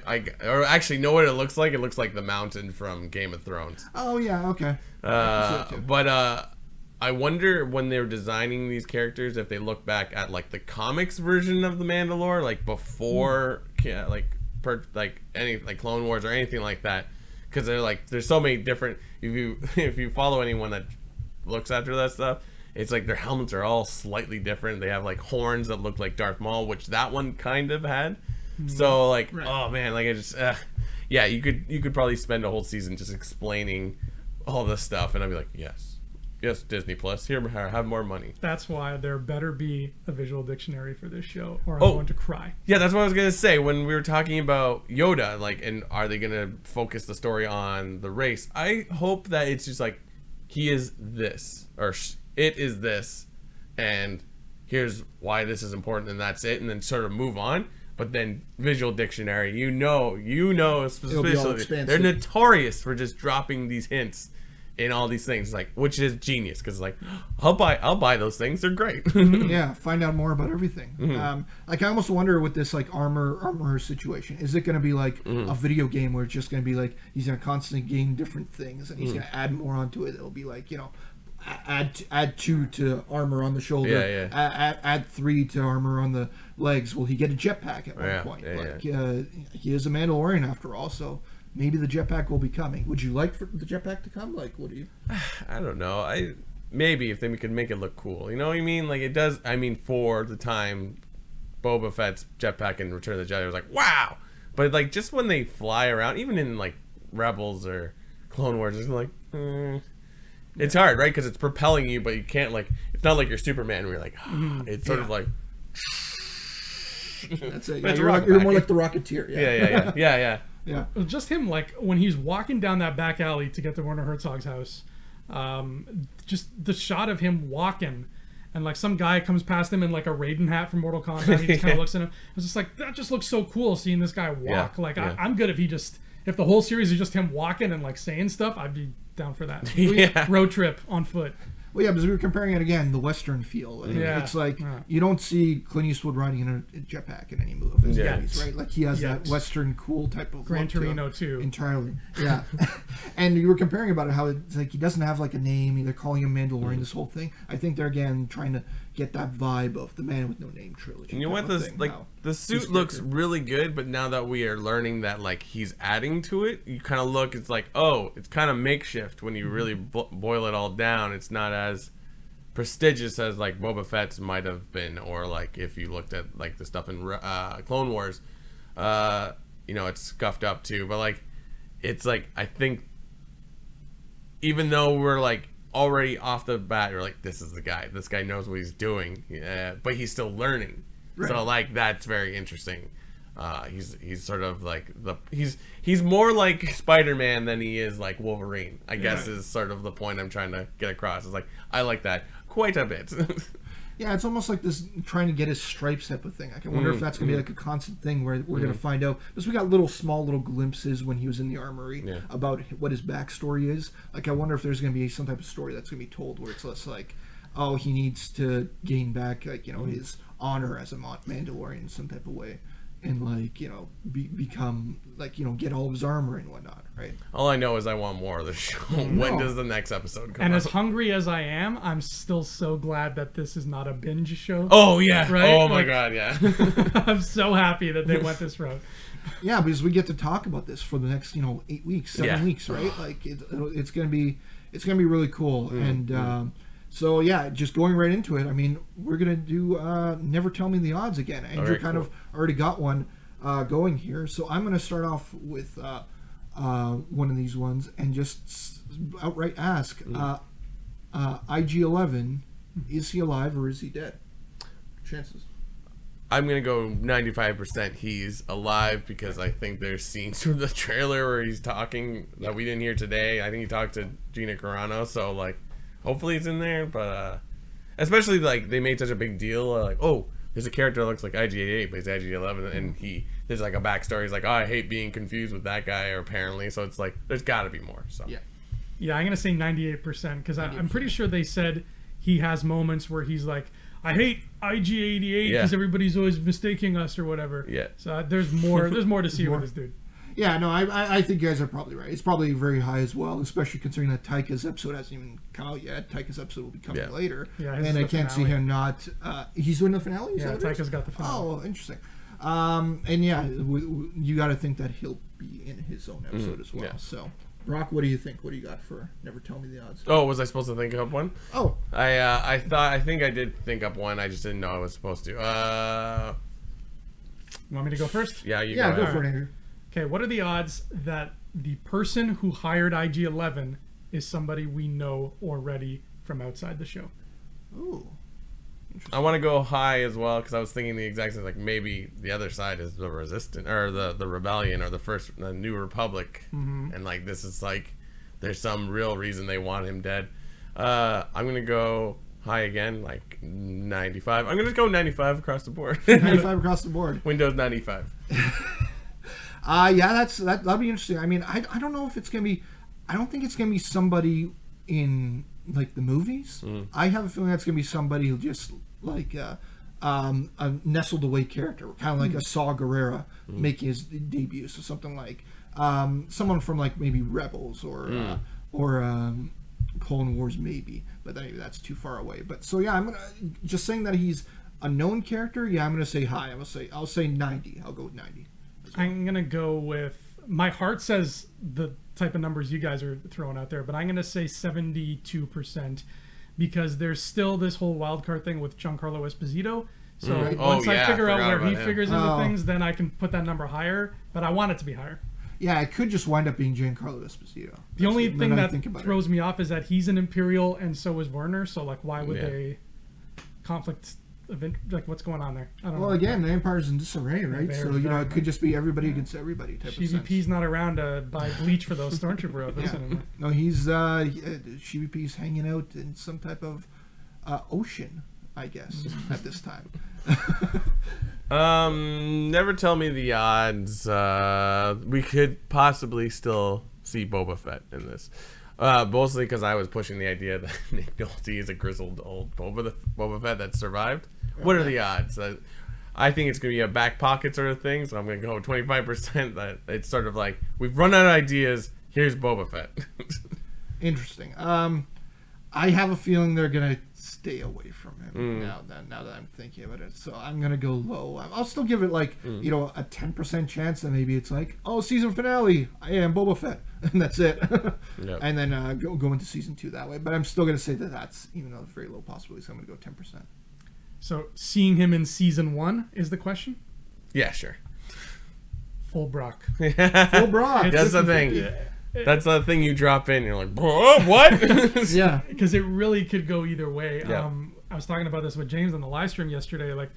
actually know what it looks like. It looks like the mountain from Game of Thrones. Oh yeah, okay. But I wonder when they were designing these characters if they look back at like the comics version of the Mandalore, like before, any like Clone Wars or anything like that, because they're like there's so many different. If you follow anyone that looks after that stuff, it's like their helmets are all slightly different. They have like horns that look like Darth Maul, which that one kind of had. So like, oh man, like I just, you could probably spend a whole season just explaining all this stuff, and I'd be like, yes. yes, Disney Plus, here, have more money. That's why there better be a visual dictionary for this show, or I'm Oh. going to cry. Yeah, that's what I was gonna say when we were talking about Yoda. Like, and are they gonna focus the story on the race? I hope that it's just like he is this, or it is this, and here's why this is important, and that's it, and then sort of move on. But then visual dictionary, you know, especially they're notorious for just dropping these hints in all these things, like, which is genius, because like I'll buy those things, they're great. Yeah, find out more about everything. Like I almost wonder with this like armor situation, is it going to be like a video game where it's just going to be like he's going to constantly gain different things and he's going to add more onto it? It'll be like, you know, add 2 to armor on the shoulder, add 3 to armor on the legs. Will he get a jetpack at one point? He is a Mandalorian after all, so maybe the jetpack will be coming. Would you like for the jetpack to come? Like, what do you? I don't know. Maybe if they could make it look cool. You know what I mean? Like it does. I mean, for the time, Boba Fett's jetpack in Return of the Jedi was like, wow. But like just when they fly around, even in like Rebels or Clone Wars, it's like, it's hard, right? Because it's propelling you, but you can't like. It's not like you're Superman where you're like, it's sort of like. That's it. Yeah, you're more like the Rocketeer. Yeah. Just him, like when he's walking down that back alley to get to Werner Herzog's house, just the shot of him walking, and like some guy comes past him in like a Raiden hat from Mortal Kombat. He just kind of looks at him. I was just like, that just looks so cool seeing this guy walk. I'm good if the whole series is just him walking and like saying stuff. I'd be down for that. Road trip on foot. Well, yeah, because we were comparing it again, the Western feel. It's like you don't see Clint Eastwood riding in a jetpack in any movie of his movies, right? Like he has that Western cool type of Gran look Torino to too. Entirely, yeah. And you were comparing about it how it's like he doesn't have like a name. They're calling him Mandalorian. This whole thing. I think they're again trying to get that vibe of the Man with No Name trilogy. You know what? The suit looks really good, but now that we are learning that like he's adding to it, you kind of look. It's like, oh, it's kind of makeshift when you really boil it all down. It's not as prestigious as like Boba Fett's might have been, or like if you looked at like the stuff in Clone Wars, you know, it's scuffed up too. But like, it's like I think even though we're like already off the bat, you're like, this is the guy. This guy knows what he's doing, but he's still learning. Right. So like that's very interesting. He's sort of like he's more like Spider-Man than he is like Wolverine, I guess is sort of the point I'm trying to get across. It's like I like that quite a bit. Yeah, it's almost like this trying to get his stripes type of thing. I can wonder if that's gonna be like a constant thing where we're gonna find out, because we got small little glimpses when he was in the armory about what his backstory is. Like I wonder if there's gonna be some type of story that's gonna be told where it's less like, oh, he needs to gain back like, you know, his honor as a Mandalorian in some type of way, and like, you know, become like, you know, get all of his armor and whatnot, right? All I know is I want more of the show. When does the next episode come and out? As hungry as I am, I'm still so glad that this is not a binge show. Oh yeah, right? Oh my god, yeah. I'm so happy that they went this route. Yeah, because we get to talk about this for the next, you know, 8 weeks, 7 weeks, right? Like it's gonna be really cool. And so yeah, just going right into it. I mean, we're gonna do Never Tell Me the Odds again. Andrew kind of already got one going here, so I'm gonna start off with one of these ones and just outright ask: IG-11, is he alive or is he dead? Chances. I'm gonna go 95% he's alive, because I think there's scenes from the trailer where he's talking that we didn't hear today. I think he talked to Gina Carano, so like hopefully it's in there. But especially like they made such a big deal, like, oh, there's a character that looks like IG-88 but he's IG-11, and there's like a backstory. He's like, oh, I hate being confused with that guy, or apparently, so it's like there's got to be more. So yeah, I'm gonna say 98%, because I'm pretty sure they said he has moments where he's like, I hate IG-88 because everybody's always mistaking us or whatever. Yeah. So there's more to see with this dude. Yeah, no, I think you guys are probably right. It's probably very high as well, especially considering that Taika's episode hasn't even come out yet. Taika's episode will be coming later. Yeah, and I can't see him not... he's doing the finale? Yeah, Taika's got the finale. Oh, interesting. And yeah, you got to think that he'll be in his own episode as well. Yeah. So, Brock, what do you think? What do you got for Never Tell Me the Odds? Oh, was I supposed to think up one? Oh. I think I did think up one. I just didn't know I was supposed to. You want me to go first? Yeah, go for it, Andrew. Okay, what are the odds that the person who hired IG-11 is somebody we know already from outside the show. Ooh. I want to go high as well because I was thinking the exact same. Like maybe the other side is the resistance or the rebellion or the New Republic, and like this is like there's some real reason they want him dead. I'm gonna go high again, like 95. I'm gonna just go 95 across the board. 95 across the board. Windows 95. Yeah, that'll be interesting. I mean, I don't know if it's gonna be. I don't think it's gonna be somebody in like the movies. I have a feeling that's gonna be somebody who just like a nestled away character, kind of like a Saw Gerrera making his debut, so something like someone from like maybe Rebels or Clone Wars maybe, but maybe that's too far away. But so yeah, I'm gonna just saying that he's a known character. Yeah, I'm gonna say high. I'll say 90. I'll go with 90. Well. I'm gonna go with my heart says the type of numbers you guys are throwing out there, but I'm gonna say 72% because there's still this whole wild card thing with Giancarlo Esposito. So once I figure out where he figures into things, then I can put that number higher. But I want it to be higher. Yeah, it could just wind up being Giancarlo Esposito. The only thing that throws me off is that he's an Imperial and so is Werner. So like, why would they conflict? Like, what's going on there? I don't know. Well, again, the Empire's in disarray, right? So it could just be everybody against everybody type of sense. CBP's not around to buy bleach for those stormtrooper outfits anymore. No, he's CBP's hanging out in some type of ocean, I guess, at this time. Never tell me the odds. We could possibly still see Boba Fett in this. Mostly because I was pushing the idea that Nick Nolte is a grizzled old Boba Fett that survived. What are the odds? I think it's going to be a back pocket sort of thing, so I'm going to go 25% that it's sort of like, we've run out of ideas, here's Boba Fett. Interesting. I have a feeling they're going to stay away from him now that I'm thinking about it. So I'm going to go low. I'll still give it like, a 10% chance that maybe it's like, season finale, I am Boba Fett. And that's it. Yep. And then go into season 2 that way. But I'm still going to say that's, even though it's very low possibility, so I'm going to go 10%. So seeing him in season 1 is the question? Yeah, sure. Full Brock. Full Brock. That's the thing. That's the thing you drop in. You're like, what? Yeah. Because it really could go either way. Yeah. I was talking about this with James on the live stream yesterday. Like,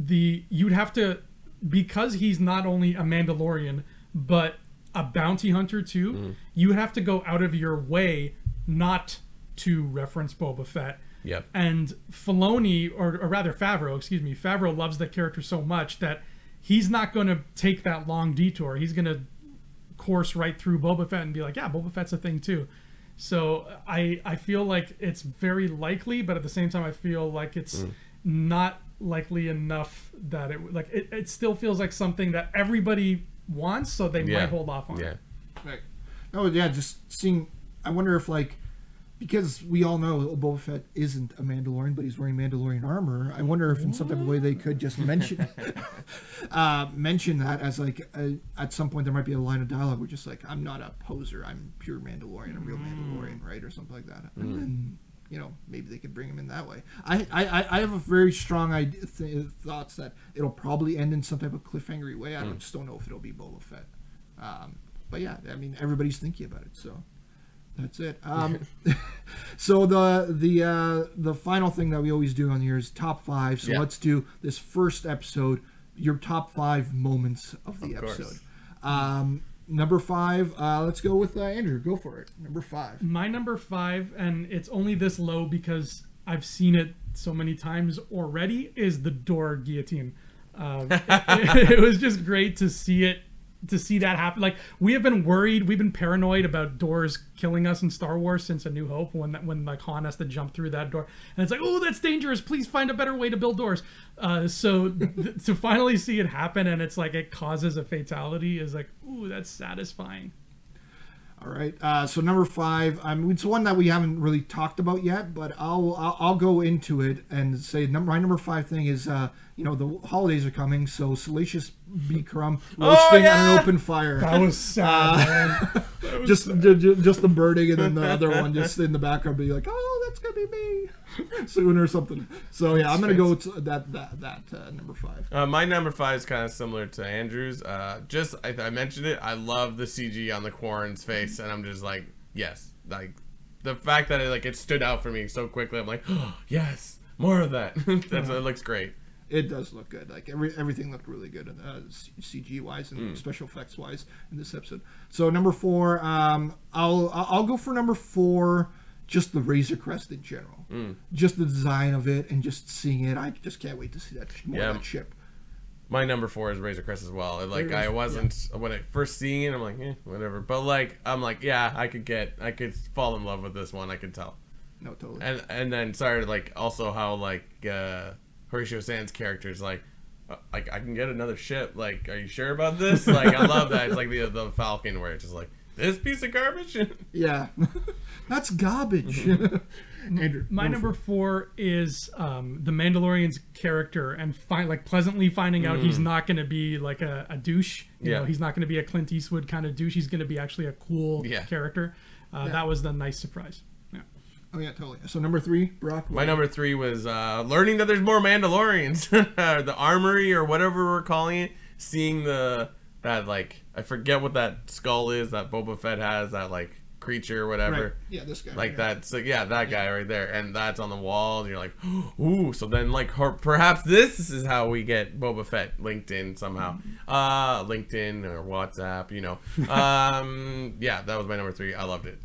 you'd have to, because he's not only a Mandalorian, but a bounty hunter too, you have to go out of your way not to reference Boba Fett. Yep. And Filoni, or rather Favreau loves that character so much that he's not going to take that long detour. He's going to course right through Boba Fett and be like, yeah, Boba Fett's a thing too. So I feel like it's very likely, but at the same time I feel like it's not likely enough that it still feels like something that everybody wants, so they might hold off on it. Right. Oh yeah, just seeing, I wonder if because we all know Boba Fett isn't a Mandalorian, but he's wearing Mandalorian armor. I wonder if in some type of way they could just mention that as at some point there might be a line of dialogue where just like, I'm not a poser, I'm pure Mandalorian, a real Mandalorian, right, or something like that. And then maybe they could bring him in that way. I have a very strong thoughts that it'll probably end in some type of cliffhangery way. I just don't know if it'll be Boba Fett. But yeah, I mean everybody's thinking about it, so. That's it. So the final thing that we always do on here is top 5. So let's do this first episode, your top 5 moments of the episode. Number 5, let's go with Andrew. Go for it. Number 5. My number 5, and it's only this low because I've seen it so many times already, is the door guillotine. It was just great to see it. To see that happen. Like, we have been worried, we've been paranoid about doors killing us in Star Wars since A New Hope, when like Han has to jump through that door, and it's like, oh, that's dangerous, please find a better way to build doors. So to finally see it happen and it's like it causes a fatality is like, ooh, that's satisfying. All right, so number 5, it's one that we haven't really talked about yet, but I'll go into it and say my number 5 thing is the holidays are coming, so Salacious B. Crumb roasting on an open fire. That was sad, man. Just the burning, and then the other one just in the background be like, oh, that's gonna be me soon or something. So yeah, I'm gonna go to that number 5. My number 5 is kind of similar to Andrew's. I mentioned it. I love the CG on the Quarren's face, and I'm just like, yes, like the fact that it stood out for me so quickly. I'm like, oh, yes, more of that. It looks greght. It does look good. Like everything looked really good, CG wise and special effects wise in this episode. So number 4, I'll go for number 4. Just the Razor Crest in general, just the design of it, and just seeing it. I just can't wait to see that more of that ship. My number 4 is Razor Crest as well. I wasn't when I first seeing it. I'm like, whatever. But I'm like, yeah, I could fall in love with this one. I could tell. No, totally. And then also how Horatio Sands' character is I can get another ship. Are you sure about this? I love that. It's like the Falcon where it's just this piece of garbage. Yeah, that's garbage. Andrew, my number 4 is the Mandalorian's character, and pleasantly finding out he's not going to be a douche. You know, he's not going to be a Clint Eastwood kind of douche. He's going to be actually a cool character. That was the nice surprise. Yeah. Oh yeah, totally. So number 3, Brock. My number 3 was learning that there's more Mandalorians. The armory or whatever we're calling it. Seeing that I forget what that skull is that Boba Fett has, that creature or whatever. Right. Yeah, this guy. That guy right there, and that's on the wall, and you're like, ooh. So then perhaps this is how we get Boba Fett linked in somehow, LinkedIn or WhatsApp. Yeah, that was my number 3. I loved it.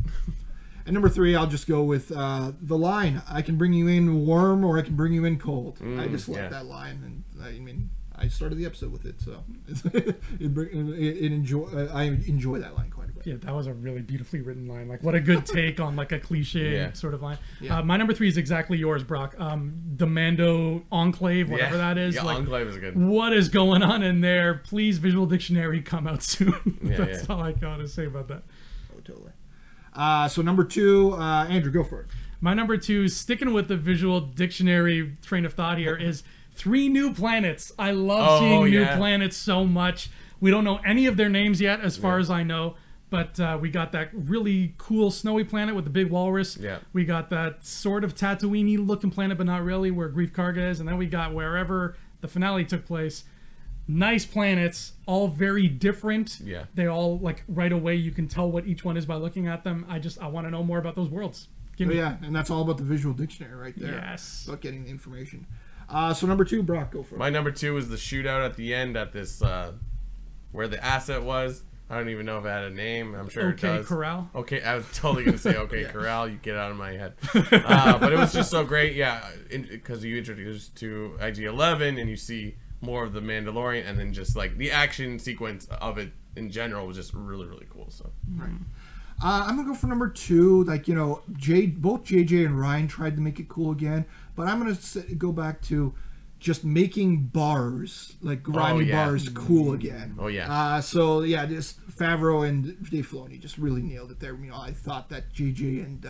And number 3, I'll just go with the line, I can bring you in warm or I can bring you in cold. I just love that line, and I started the episode with it, so I enjoy that line quite a bit. Yeah, that was a really beautifully written line. What a good take on a cliche sort of line. Yeah. My number 3 is exactly yours, Brock. The Mando Enclave, whatever that is. Yeah, Enclave is good. What is going on in there? Please, Visual Dictionary, come out soon. That's all I got to say about that. Oh, totally. So number 2, Andrew, go for it. My number 2, sticking with the Visual Dictionary train of thought here, is 3 new planets. I love seeing new planets so much. We don't know any of their names yet, as far as I know. But we got that really cool snowy planet with the big walrus. Yeah. We got that sort of Tatooine-y looking planet, but not really, where Grief Karga is. And then we got wherever the finale took place. Nice planets, all very different. Yeah. They all, right away, you can tell what each one is by looking at them. I want to know more about those worlds. Yeah, and that's all about the Visual Dictionary right there. Yes. About getting the information. So number 2, Brock, go for it. My number 2 is the shootout at the end at this, where the asset was. I don't even know if it had a name. I'm sure it does. OK Corral. Okay, I was totally going to say OK Corral. You get out of my head. But it was just so great, because you introduced to IG-11 and you see more of the Mandalorian, and then just the action sequence of it in general was just really, really cool. So. Right. I'm gonna go for number 2. Both JJ and Ryan tried to make it cool again, but I'm gonna go back to just making bars, grimy bars, cool again. Oh yeah. Just Favreau and Dave Filoni just really nailed it there. I thought that JJ and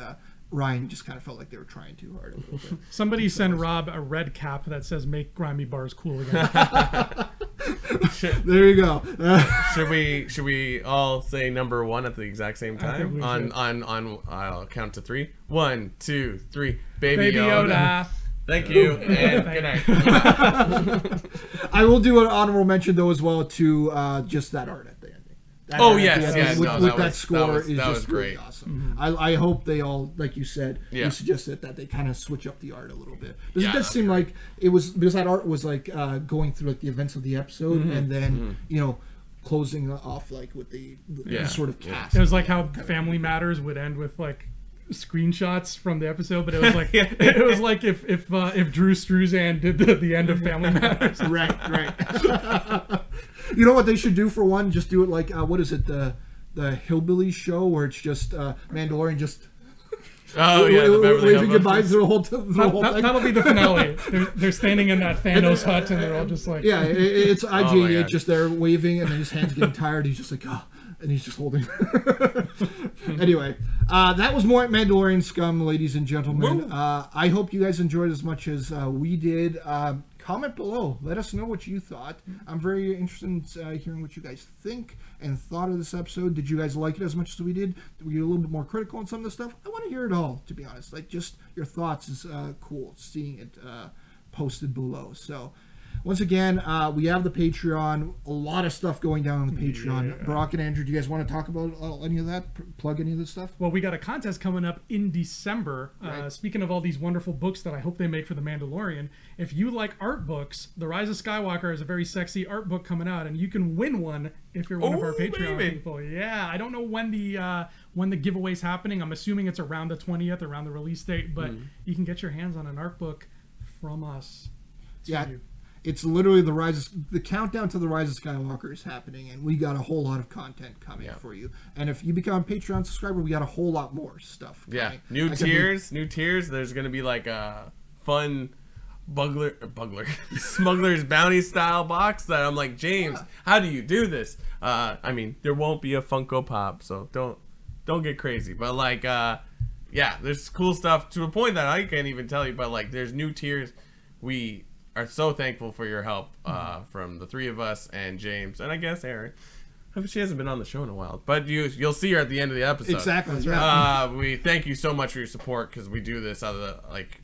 Ryan just kind of felt like they were trying too hard a little bit. Somebody send Rob a red cap that says "Make grimy bars cool again." There you go. Should we all say number 1 at the exact same time? On I'll count to 3. 1, 2, 3. Baby Yoda. Thank you, and good night. I will do an honorable mention though as well to just that art at the ending. That score is just really awesome. Mm-hmm. I hope they all, like you said, you suggested that they kind of switch up the art a little bit. Because it does seem like it was, because that art was going through the events of the episode and then closing off with the sort of cast. It was like how Family Matters would end with screenshots from the episode, but it was it was like if Drew Struzan did the end of Family Matters. Right. You know what they should do for one? Just do it what is it, the Hillbilly show where it's just Mandalorian just waving goodbye through the whole thing. That'll be the finale. They're standing in that Thanos hut and they're all just it's IG-88 just there waving, and then his hands getting tired. He's just and he's just holding. Anyway, that was more Mandalorian Scum, ladies and gentlemen. I hope you guys enjoyed as much as we did. Comment below. Let us know what you thought. I'm very interested in hearing what you guys think and thought of this episode. Did you guys like it as much as we did? Were you a little bit more critical on some of the stuff? I want to hear it all, to be honest. Just your thoughts is cool. Seeing it posted below. So once again, we have the Patreon. A lot of stuff going down on the Patreon. Yeah. Brock and Andrew, do you guys want to talk about any of that? Plug any of this stuff? Well, we got a contest coming up in December. Right. Speaking of all these wonderful books that I hope they make for The Mandalorian, if you like art books, The Rise of Skywalker is a very sexy art book coming out, and you can win one if you're one of our Patreon people. Yeah, I don't know when the giveaway's happening. I'm assuming it's around the 20th, around the release date, but you can get your hands on an art book from us. Yeah. It's literally the countdown to the Rise of Skywalker is happening, and we got a whole lot of content coming for you. And if you become a Patreon subscriber, we got a whole lot more stuff coming. New tiers. There's gonna be like a fun smuggler's bounty style box that I'm like, James, how do you do this? I mean, there won't be a Funko Pop, so don't get crazy. But like, there's cool stuff to a point that I can't even tell you. But like, there's new tiers. We are so thankful for your help from the three of us and James and I guess Erin. She hasn't been on the show in a while, but you'll see her at the end of the episode. Exactly. Right. We thank you so much for your support because we do this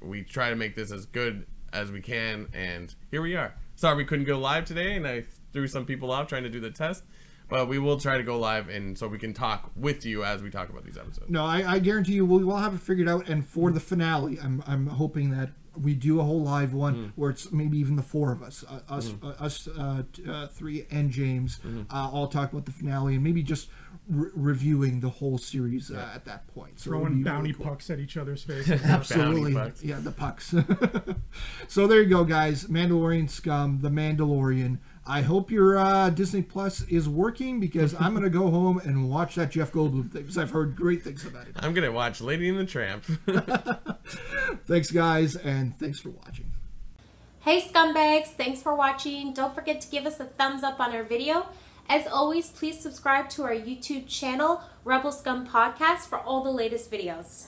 we try to make this as good as we can, and here we are. Sorry we couldn't go live today, and I threw some people off trying to do the test. But we will try to go live, and so we can talk with you as we talk about these episodes. No, I guarantee you we will have it figured out. And for the finale, I'm hoping that we do a whole live one where it's maybe even the four of us, us three and James, all talk about the finale and maybe just reviewing the whole series at that point. So throwing bounty pucks at each other's faces. Absolutely, yeah, the pucks. So there you go, guys. Mandalorian Scum, The Mandalorian. I hope your Disney Plus is working because I'm going to go home and watch that Jeff Goldblum thing because I've heard great things about it. I'm going to watch Lady and the Tramp. Thanks, guys, and thanks for watching. Hey, scumbags. Thanks for watching. Don't forget to give us a thumbs up on our video. As always, please subscribe to our YouTube channel, Rebel Scum Podcast, for all the latest videos.